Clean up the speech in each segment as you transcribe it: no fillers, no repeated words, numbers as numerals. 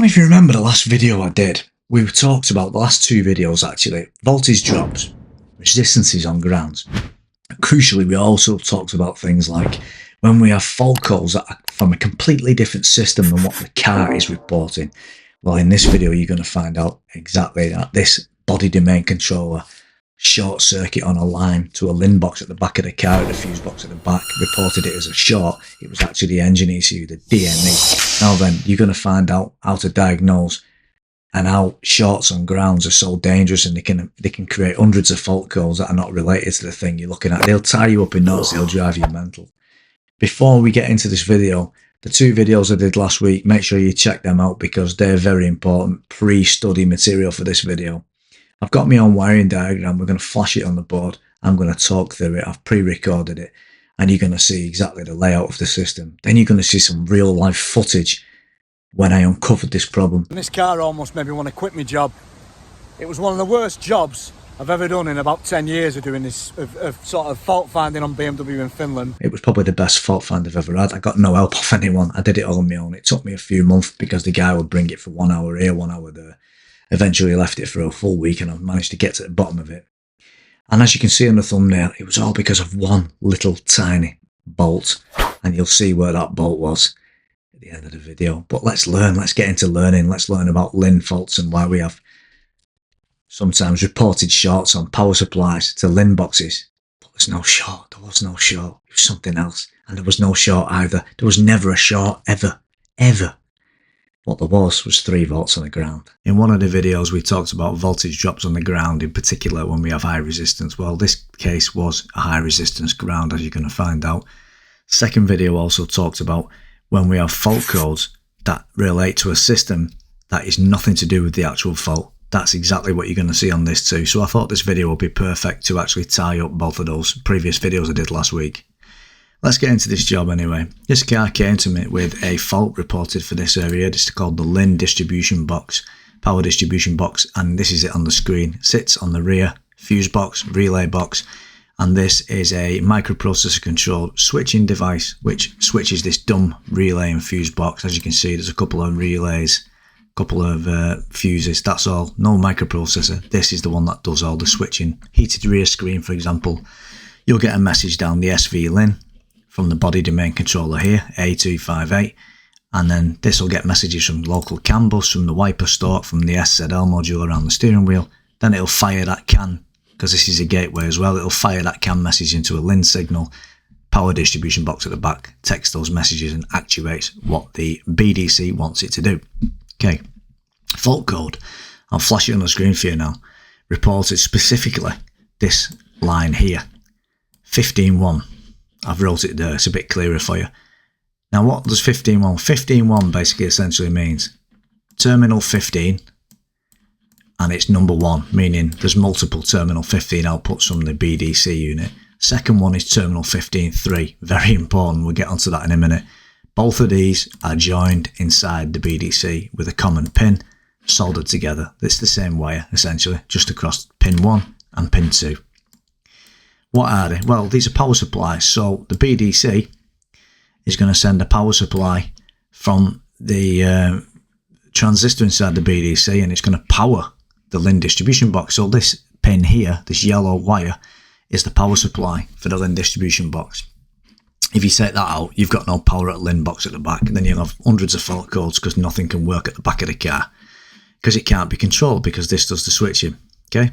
know if you remember the last video I did. We talked about the last two videos actually. Voltage drops, resistances on grounds. Crucially, we also talked about things like when we have fault codes that are from a completely different system than what the car is reporting. Well, in this video, you're going to find out exactly that. This body domain controller short circuit on a line to a LIN box at the back of the car, the fuse box at the back, reported it as a short. It was actually the engine ECU, the DME. Now then, you're going to find out how to diagnose and how shorts on grounds are so dangerous, and they can create hundreds of fault codes that are not related to the thing you're looking at. They'll tie you up in knots, they'll drive you mental. Before we get into this video, the two videos I did last week, make sure you check them out because they're very important pre-study material for this video. I've got my own wiring diagram. We're going to flash it on the board. I'm going to talk through it. I've pre-recorded it, and you're going to see exactly the layout of the system. Then you're going to see some real life footage when I uncovered this problem. This car almost made me want to quit my job. It was one of the worst jobs I've ever done in about 10 years of doing this, of sort of fault finding on BMW in Finland. It was probably the best fault find I've ever had. I got no help off anyone. I did it all on my own. It took me a few months because the guy would bring it for 1 hour here, 1 hour there. Eventually left it for a full week and I've managed to get to the bottom of it. And as you can see on the thumbnail, it was all because of one little tiny bolt. And you'll see where that bolt was at the end of the video. But let's learn. Let's get into learning. Let's learn about LIN faults and why we have sometimes reported shorts on power supplies to LIN boxes. But there's no short. There was no short. It was something else. And there was no short either. There was never a short ever. Ever. What there was 3 volts on the ground. In one of the videos we talked about voltage drops on the ground, in particular when we have high resistance. Well, this case was a high resistance ground, as you're going to find out. Second video also talked about when we have fault codes that relate to a system that is nothing to do with the actual fault. That's exactly what you're going to see on this too. So I thought this video would be perfect to actually tie up both of those previous videos I did last week. Let's get into this job anyway. This car came to me with a fault reported for this area. This is called the LIN distribution box, power distribution box, and this is it on the screen. It sits on the rear fuse box, relay box, and this is a microprocessor controlled switching device which switches this dumb relay and fuse box. As you can see, there's a couple of relays, a couple of fuses, that's all. No microprocessor. This is the one that does all the switching. Heated rear screen, for example, you'll get a message down the SV LIN from the body domain controller here, A258, and then this will get messages from local CAN bus, from the wiper stalk, from the SZL module around the steering wheel. Then it'll fire that CAN, because this is a gateway as well, it'll fire that CAN message into a LIN signal. Power distribution box at the back takes those messages and actuates what the BDC wants it to do. Okay, fault code, I'll flash it on the screen for you now, reported specifically this line here, 15.1. I've wrote it there, it's a bit clearer for you. Now what does 15.1? 15.1 basically essentially means terminal 15 and it's number 1, meaning there's multiple terminal 15 outputs from the BDC unit. Second one is terminal 15.3, very important, we'll get onto that in a minute. Both of these are joined inside the BDC with a common pin soldered together. It's the same wire essentially, just across pin 1 and pin 2. What are they? Well, these are power supplies. So the BDC is going to send a power supply from the transistor inside the BDC and it's going to power the LIN distribution box. So this pin here, this yellow wire, is the power supply for the LIN distribution box. If you take that out, you've got no power at LIN box at the back. And then you'll have hundreds of fault codes because nothing can work at the back of the car because it can't be controlled because this does the switching. Okay,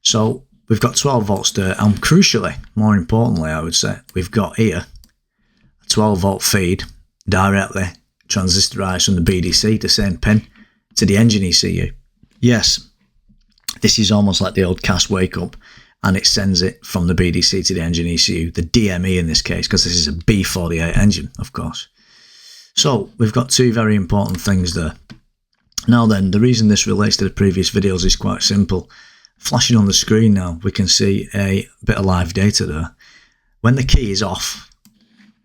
so we've got 12 volts there, and crucially, more importantly, I would say, we've got here a 12 volt feed directly transistorized from the BDC, the same pin, to the engine ECU. Yes, this is almost like the old CAS wake up, and it sends it from the BDC to the engine ECU, the DME in this case, because this is a B48 engine, of course. So we've got two very important things there. Now then, the reason this relates to the previous videos is quite simple. Flashing on the screen now, we can see a bit of live data there. When the key is off,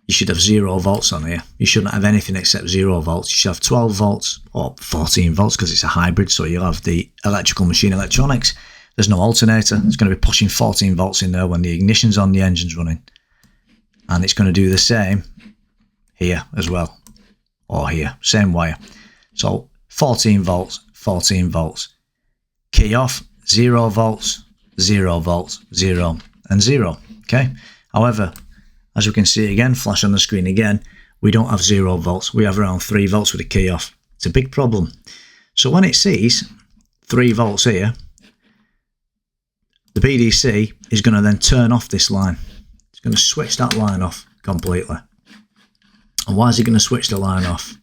you should have 0 volts on here. You shouldn't have anything except 0 volts. You should have 12 volts or 14 volts because it's a hybrid. So you'll have the electrical machine electronics. There's no alternator. It's going to be pushing 14 volts in there when the ignition's on, the engine's running. And it's going to do the same here as well. Or here, same wire. So 14 volts, 14 volts. Key off, 0 volts, 0 volts, 0 and 0. Okay. However, as we can see again, flash on the screen again, we don't have 0 volts. We have around 3 volts with the key off. It's a big problem. So when it sees 3 volts here, the BDC is going to then turn off this line. It's going to switch that line off completely. And why is it going to switch the line off?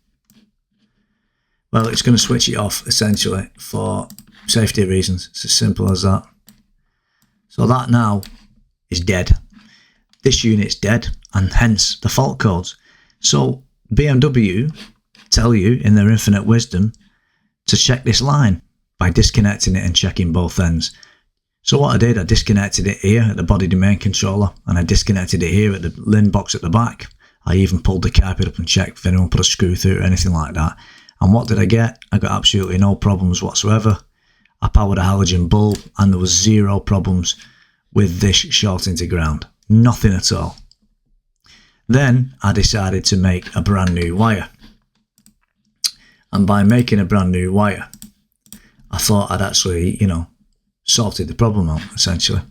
Well, it's going to switch it off essentially for safety reasons. It's as simple as that. So that now is dead. This unit's dead, and hence the fault codes. So BMW tell you in their infinite wisdom to check this line by disconnecting it and checking both ends. So what I did, I disconnected it here at the body domain controller, and I disconnected it here at the LIN box at the back. I even pulled the carpet up and checked if anyone put a screw through it or anything like that. And what did I get? I got absolutely no problems whatsoever. I powered a halogen bulb and there was 0 problems with this shorting to ground. Nothing at all. Then I decided to make a brand new wire. And by making a brand new wire, I thought I'd actually, sorted the problem out, essentially.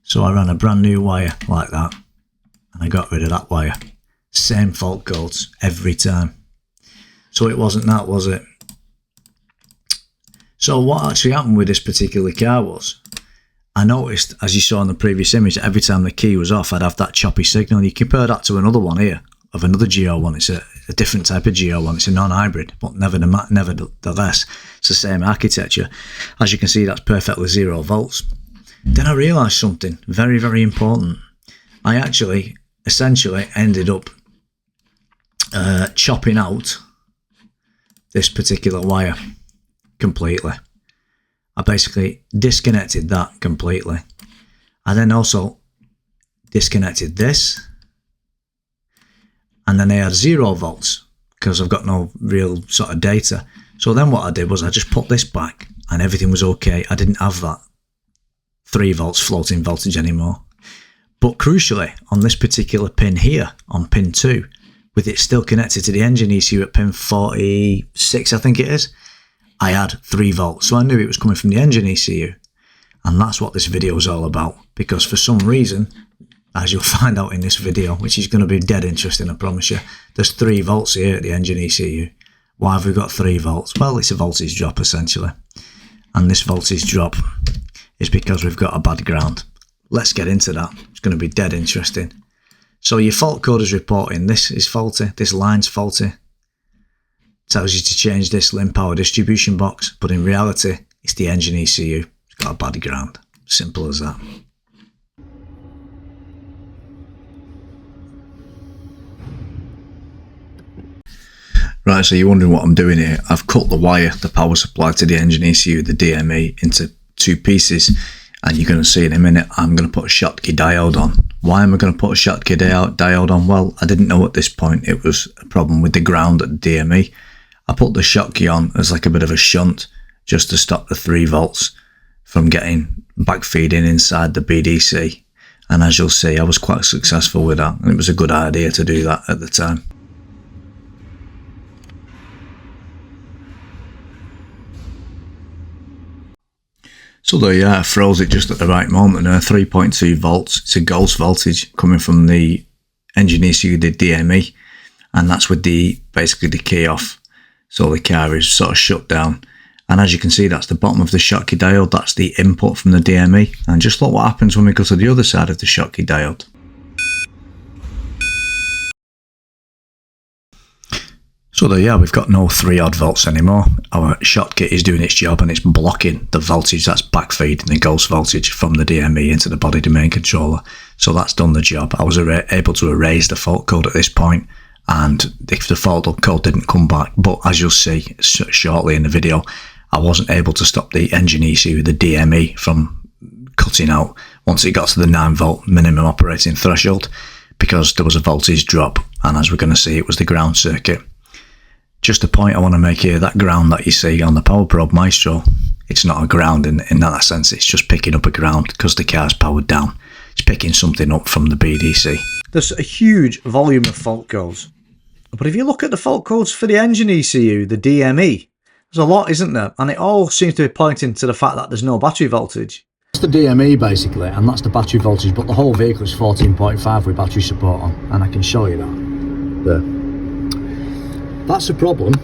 So I ran a brand new wire like that, and I got rid of that wire. Same fault codes every time. So it wasn't that, was it? So what actually happened with this particular car was, I noticed, as you saw in the previous image, that every time the key was off, I'd have that choppy signal. You compare that to another one here, of another G01. It's a different type of G01. It's a non-hybrid, but nevertheless, it's the same architecture. As you can see, that's perfectly 0 volts. Then I realised something very, very important. I actually, essentially, ended up chopping out this particular wire completely. I basically disconnected that completely. I then also disconnected this, and then I had 0 volts because I've got no real sort of data. So then what I did was I just put this back and everything was okay. I didn't have that 3 volts floating voltage anymore. But crucially, on this particular pin here, on pin 2, with it still connected to the engine ECU at pin 46, I think it is, I had 3 volts. So I knew it was coming from the engine ECU. And that's what this video is all about. Because for some reason, as you'll find out in this video, which is going to be dead interesting, I promise you, there's 3 volts here at the engine ECU. Why have we got 3 volts? Well, it's a voltage drop essentially. And this voltage drop is because we've got a bad ground. Let's get into that. It's going to be dead interesting. So your fault code is reporting this is faulty, this line's faulty. Tells you to change this LIN power distribution box, but in reality, it's the engine ECU. It's got a bad ground. Simple as that. Right, so you're wondering what I'm doing here. I've cut the wire, the power supply to the engine ECU, the DME, into 2 pieces. And you're going to see in a minute, I'm going to put a Schottky diode on. Why am I going to put a Schottky diode on? Well, I didn't know at this point it was a problem with the ground at the DME. I put the Schottky on as like a bit of a shunt, just to stop the 3 volts from getting backfeeding inside the BDC. And as you'll see, I was quite successful with that. And it was a good idea to do that at the time. So there you are, I froze it just at the right moment there, 3.2 volts. It's a ghost voltage coming from the engine ECU, the DME, and that's with basically the key off. So the car is sort of shut down. And as you can see, that's the bottom of the Schottky diode, that's the input from the DME. And just look what happens when we go to the other side of the Schottky diode. So there you are, we've got no 3 odd volts anymore. Our Schottky is doing its job and it's blocking the voltage that's backfeeding the ghost voltage from the DME into the body domain controller. So that's done the job. I was able to erase the fault code at this point, and if the fault code didn't come back, but as you'll see shortly in the video, I wasn't able to stop the engine ECU, the DME, from cutting out once it got to the 9 volt minimum operating threshold, because there was a voltage drop, and as we're going to see, it was the ground circuit. Just a point I want to make here, that ground that you see on the Power Probe Maestro, it's not a ground in that sense, it's just picking up a ground because the car's powered down. It's picking something up from the BDC. There's a huge volume of fault codes. But if you look at the fault codes for the engine ECU, the DME, There's a lot, isn't there? And it all seems to be pointing to the fact that there's no battery voltage. That's the DME basically, and that's the battery voltage, but the whole vehicle is 14.5 with battery support on, and I can show you that. There. That's a problem,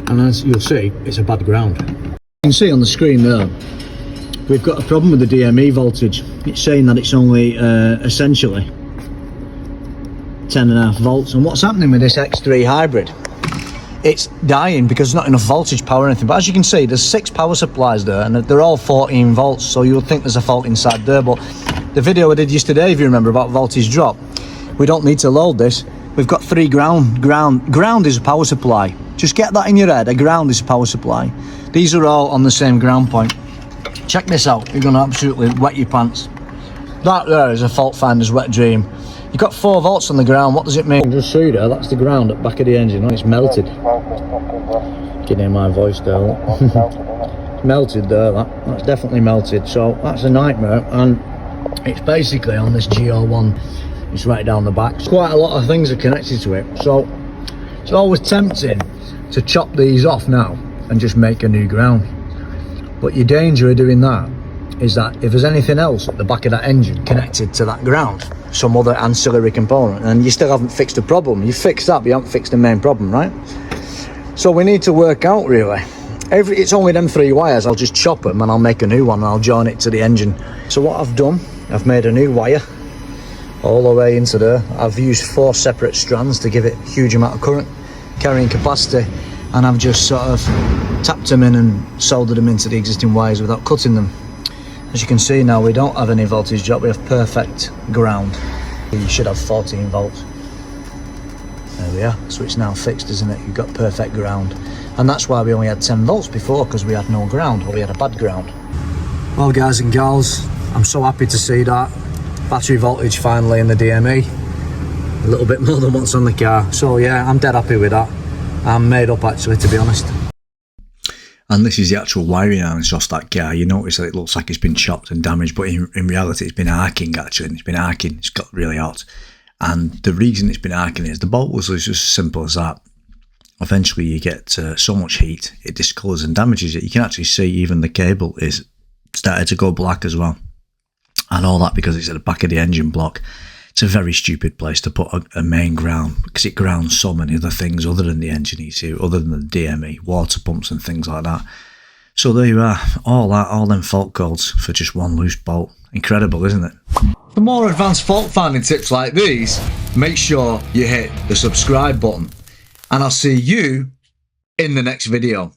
and as you'll see, it's a bad ground. You can see on the screen there, we've got a problem with the DME voltage. It's saying that it's only essentially 10.5 volts, and what's happening with this X3 Hybrid? It's dying because there's not enough voltage power or anything. But as you can see, there's 6 power supplies there, and they're all 14 volts. So you would think there's a fault inside there. But the video I did yesterday, if you remember, about voltage drop, we don't need to load this. We've got 3 ground. Ground is a power supply. Just get that in your head. A ground is a power supply. These are all on the same ground point. Check this out. You're going to absolutely wet your pants. That there is a fault finder's wet dream. You've got 4 volts on the ground. What does it mean? You can just see there, that's the ground at the back of the engine. It's melted. You can hear my voice there. It's melted there, that's definitely melted. So that's a nightmare, and it's basically on this G01. It's right down the back. Quite a lot of things are connected to it. So it's always tempting to chop these off now and just make a new ground. But your danger of doing that is that if there's anything else at the back of that engine connected to that ground, some other ancillary component, and you still haven't fixed the problem. You fixed that, but you haven't fixed the main problem, right? So we need to work out really. It's only them 3 wires. I'll just chop them and I'll make a new one and I'll join it to the engine. So what I've done, I've made a new wire all the way into there. I've used 4 separate strands to give it a huge amount of current carrying capacity, and I've just sort of tapped them in and soldered them into the existing wires without cutting them. As you can see now, we don't have any voltage drop, we have perfect ground. You should have 14 volts. There we are, so it's now fixed, isn't it? You've got perfect ground. And that's why we only had 10 volts before, because we had no ground, or we had a bad ground. Well guys and gals, I'm so happy to see that. Battery voltage finally in the DME. A little bit more than what's on the car. So yeah, I'm dead happy with that. I'm made up actually, to be honest. And this is the actual wiring harness off that car. You notice that it looks like it's been chopped and damaged, but in reality it's been arcing actually. It's been arcing, it's got really hot. And the reason it's been arcing is the bolt was just as simple as that. Eventually you get so much heat, it discolours and damages it. You can actually see even the cable is started to go black as well. And all that because it's at the back of the engine block. It's a very stupid place to put a main ground, because it grounds so many other things other than the engine ECU, other than the DME, water pumps and things like that. So there you are, all them fault codes for just one loose bolt. Incredible, isn't it? For more advanced fault finding tips like these, make sure you hit the subscribe button, and I'll see you in the next video.